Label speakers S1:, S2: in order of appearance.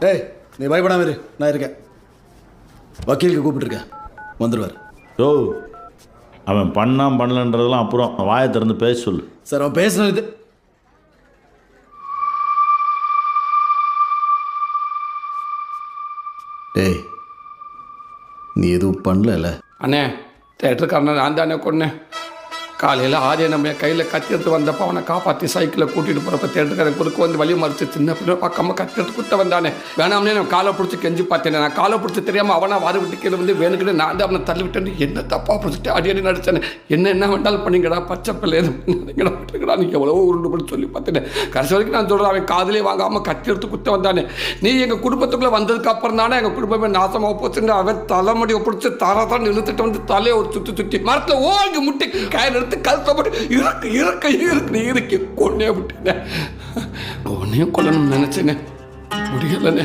S1: ஏய் நீ பயப்படாம இரு, நான் இருக்கேன். வக்கீலுக்கு கூப்பிட்டுருக்கேன், வந்துடுவார்.
S2: யோ, அவன் பண்ணலன்றதெல்லாம் அப்புறம் வாயை திறந்து பேச சொல்லு.
S1: சார் அவன் பேசுனது டேய் நீ எதுவும் பண்ணல
S3: அண்ணே. தேட்டருக்காரனை நான் தானே கொன்னேன். காலையில் ஆதியை நம்ம கையில் கத்தி எடுத்து வந்தப்போ அவனை காப்பாற்றி சைக்கிளில் கூட்டிகிட்டு போகிறப்ப தேட்டருக்காரன் குறுக்கு வந்து வழி மறிச்சு சின்ன பிள்ளை பார்க்காம கத்தி எடுத்து குத்த வந்தானே. வேணாம்னே நான் காலை பிடிச்சி கெஞ்சி பார்த்தேனே. நான் காலை பிடிச்சி தெரியாமல் அவனை வாரி விட்டு கீழே வந்து வேணுக்கிட்டு நான் வந்து அவனை தள்ளி விட்டேன்னு என்ன தப்பாக பிடிச்சிட்டு அடி நடிச்சேனே. என்ன வேண்டாலும் பண்ணிங்கடா, பச்சை பிள்ளை நினைக்கடா விட்டுருக்கடா, நீங்கள் எவ்வளோ உருண்டு பண்ணி சொல்லி பார்த்தேனே. கடைசி வரைக்கும் நான் சொல்கிறேன், அவன் காதலே வாங்காமல் கத்தி எடுத்து குத்த வந்தானே. நீ எங்கள் குடும்பத்துக்குள்ளே வந்ததுக்கு அப்புறம் தானே எங்கள் குடும்பமே நாசமாக போச்சுன்னு அவன் தலைமுடியை பிடிச்சி தரதான் இழுத்துட்டு வந்து தலையை ஒரு சுற்றி மரத்தில் ஓங்கி முட்டி கயிறு எடுத்து கழுத்தப்பட்டு இருக்கு கொன்னே விட்டேன். உன்னையும் கொல்லணும்னு நினைச்சேனே, முடியலண்ணே.